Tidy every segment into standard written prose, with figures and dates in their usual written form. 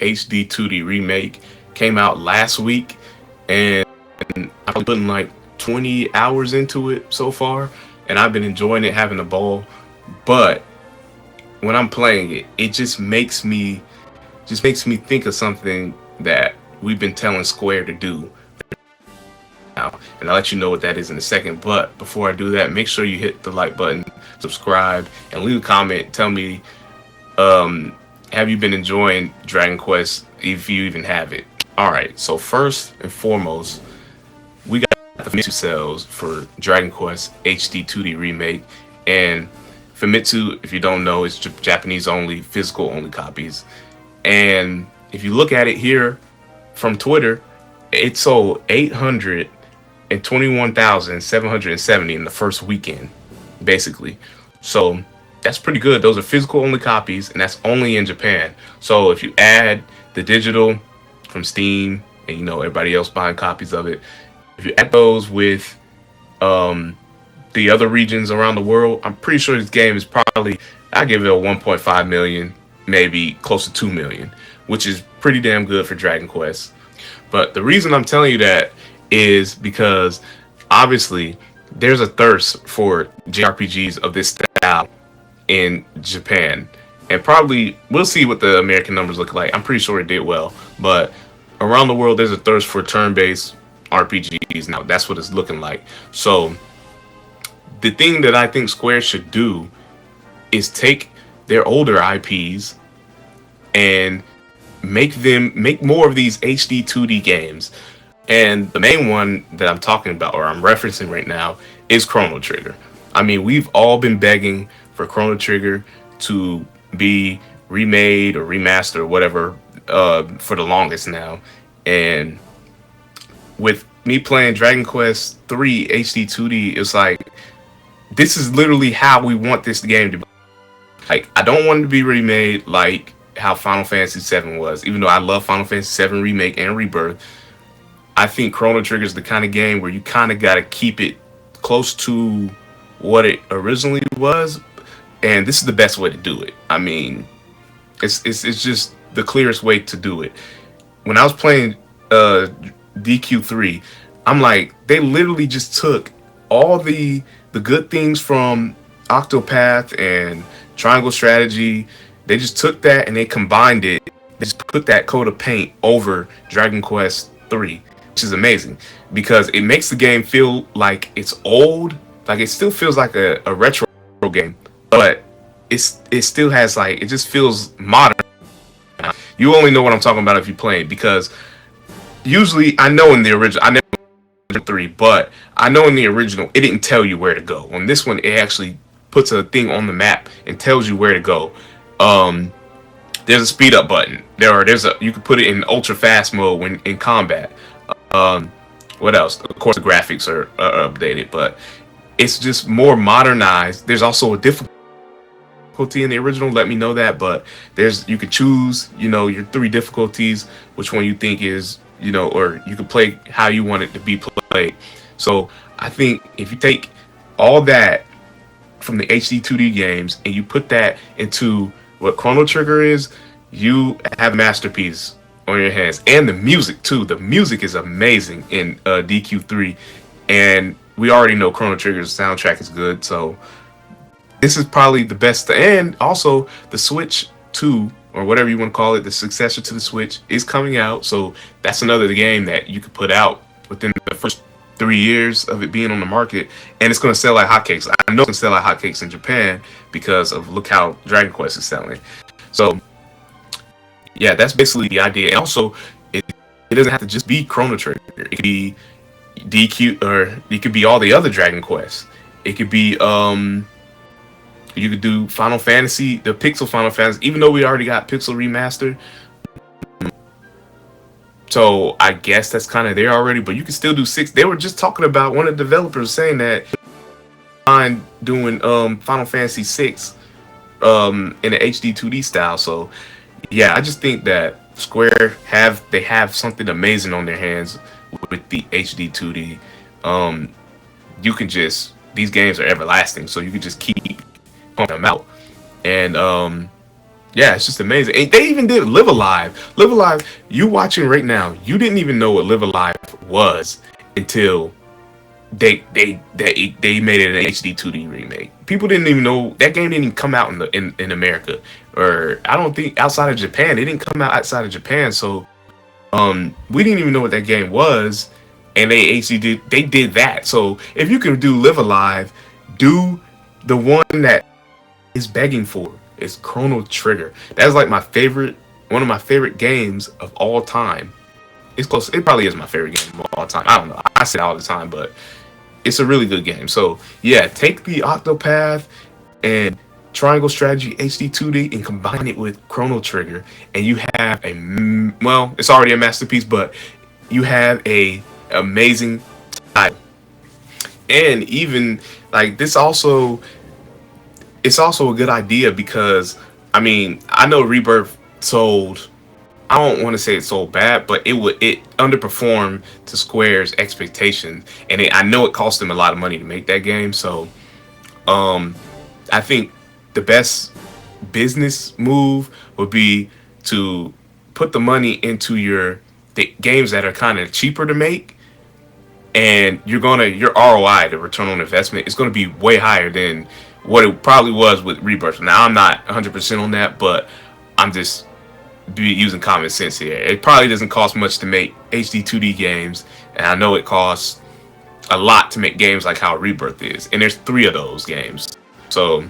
HD2D remake came out last week, and I've been putting like 20 hours into it so far, and I've been enjoying it, having a ball. But when I'm playing it, it just makes me think of something that we've been telling Square to do now, and I'll let you know what that is in a second. But before I do that, make sure you hit the like button, subscribe, and leave a comment. Tell me, have you been enjoying Dragon Quest, if you even have it? All right. So first and foremost, we got the Famitsu sales for Dragon Quest HD2D remake, and Famitsu, if you don't know, is Japanese only, physical only copies. And if you look at it here from Twitter, it sold 821,770 in the first weekend, basically. So that's pretty good. Those are physical only copies, and that's only in Japan. So if you add the digital from Steam and everybody else buying copies of it, if you add those with the other regions around the world, I'm pretty sure this game is probably, I give it a 1.5 million, maybe close to 2 million, which is pretty damn good for Dragon Quest. But the reason I'm telling you that is because obviously there's a thirst for JRPGs of this style in Japan. And probably we'll see what the American numbers look like. I'm pretty sure it did well. But around the world, there's a thirst for turn-based RPGs now. That's what it's looking like. So the thing that I think Square should do is take their older IPs and make more of these HD 2D games. And the main one that I'm talking about, or I'm referencing right now, is Chrono Trigger. I mean, we've all been begging for Chrono Trigger to be remade or remastered or whatever for the longest now. And with me playing Dragon Quest 3 HD 2D, it's like, this is literally how we want this game to be. Like, I don't want it to be remade like how Final Fantasy 7 was. Even though I love Final Fantasy 7 Remake and Rebirth, I think Chrono Trigger is the kind of game where you kind of got to keep it close to what it originally was, and this is the best way to do it. I mean, it's just the clearest way to do it. When I was playing DQ3, I'm like, they literally just took all the good things from Octopath and Triangle Strategy. They just took that and they combined it. They just put that coat of paint over Dragon Quest 3, which is amazing because it makes the game feel like it's old. Like, it still feels like a retro game, but it still has, like, it just feels modern. You only know what I'm talking about if you play it, because usually I know in the original, I never 3, but I know in the original it didn't tell you where to go. On this one, it actually puts a thing on the map and tells you where to go. There's a speed up button. You can put it in ultra fast mode when in combat. What else? Of course, the graphics are updated, but it's just more modernized. There's also a difficulty in the original. Let me know that, but you could choose, your 3 difficulties, which one you think is, or you could play how you want it to be played. So I think if you take all that from the HD 2D games and you put that into what Chrono Trigger is, you have a masterpiece on your hands. And the music too. The music is amazing in DQ3, and we already know Chrono Trigger's soundtrack is good, so this is probably the best. And also, the Switch 2, or whatever you want to call it, the successor to the Switch, is coming out, so that's another game that you could put out within the first 3 years of it being on the market, and it's going to sell like hotcakes. I know it's going to sell like hotcakes in Japan because of look how Dragon Quest is selling. So yeah, that's basically the idea. And also, it doesn't have to just be Chrono Trigger. It could be DQ, or it could be all the other Dragon Quests. It could be you could do Final Fantasy, the Pixel Final Fantasy, even though we already got Pixel Remastered. So I guess that's kind of there already, but you can still do 6. They were just talking about, one of the developers saying that I'm doing Final Fantasy 6 in an HD 2D style. So yeah, I just think that Square have something amazing on their hands with the HD 2D. You can just, these games are everlasting, so you can just keep pumping them out. And Yeah, it's just amazing. And they even did Live Alive. Live Alive, you watching right now, you didn't even know what Live Alive was until they made it an HD2D remake. People didn't even know that game didn't even come out in America, or I don't think outside of Japan. It didn't come out outside of Japan, so we didn't even know what that game was, and they did that. So if you can do Live Alive, do the one that is begging for is Chrono Trigger. That's like one of my favorite games of all time. It's close. It probably is my favorite game of all time. I don't know. I say it all the time, but it's a really good game. So yeah, take the Octopath and Triangle Strategy HD2D and combine it with Chrono Trigger, and you have well, it's already a masterpiece, but you have a amazing title. And even like this also, it's also a good idea because I mean I know Rebirth sold. I don't want to say it sold bad, but it underperformed to Square's expectations, and I know it cost them a lot of money to make that game. So I think the best business move would be to put the money into the games that are kind of cheaper to make, and your ROI, the return on investment, is gonna be way higher than what it probably was with Rebirth. Now I'm not 100% on that, but I'm just using common sense here. It probably doesn't cost much to make HD2D games, and I know it costs a lot to make games like how Rebirth is, and there's 3 of those games. So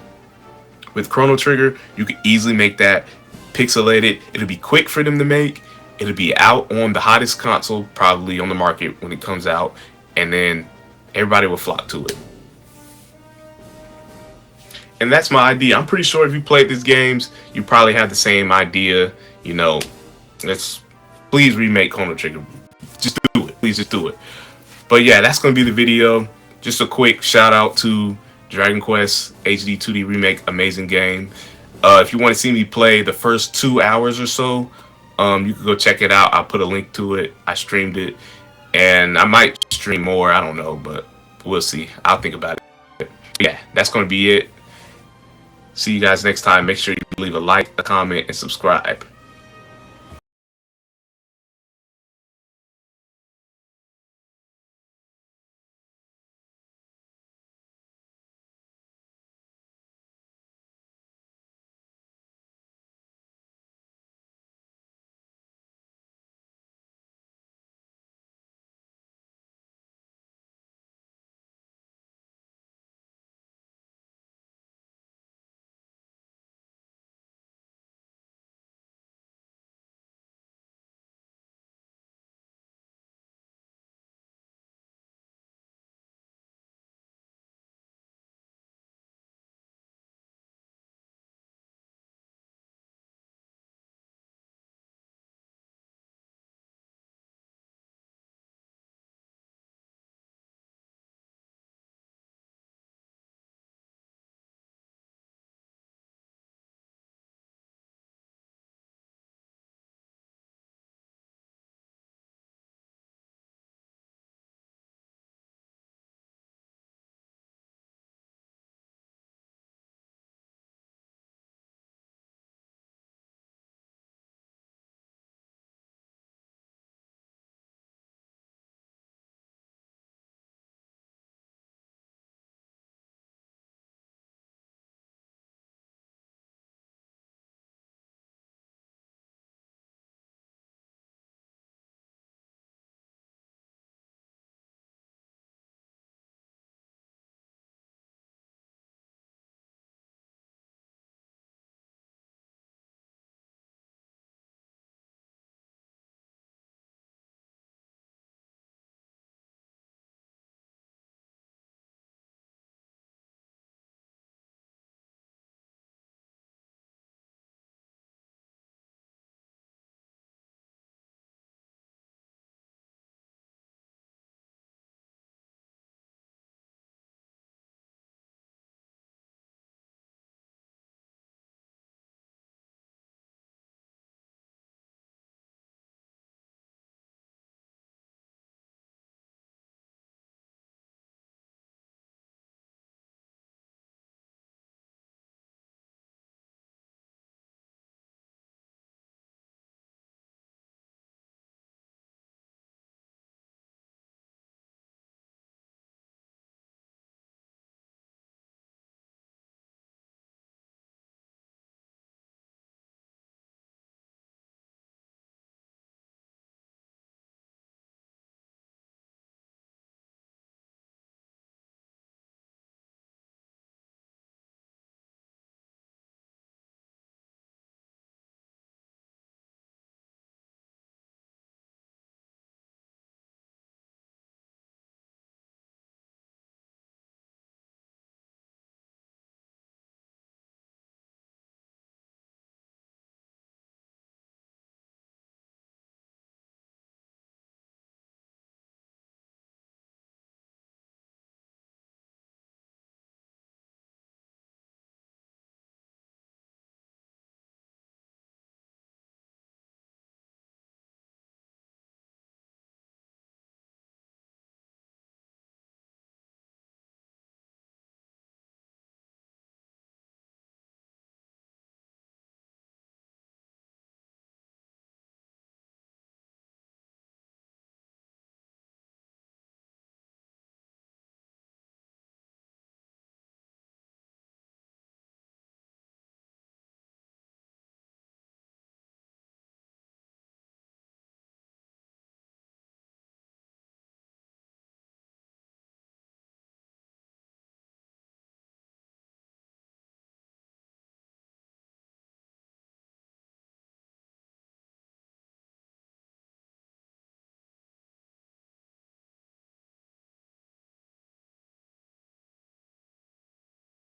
with Chrono Trigger, you could easily make that pixelated. It'll be quick for them to make. It'll be out on the hottest console probably on the market when it comes out, and then everybody will flock to it. And that's my idea. I'm pretty sure if you played these games, you probably have the same idea. You know, let's please remake Chrono Trigger. Just do it. Please just do it. But yeah, that's going to be the video. Just a quick shout out to Dragon Quest HD2D Remake. Amazing game. If you want to see me play the first 2 hours or so, you can go check it out. I'll put a link to it. I streamed it. And I might stream more. I don't know, but we'll see. I'll think about it. Yeah, that's going to be it. See you guys next time. Make sure you leave a like, a comment, and subscribe.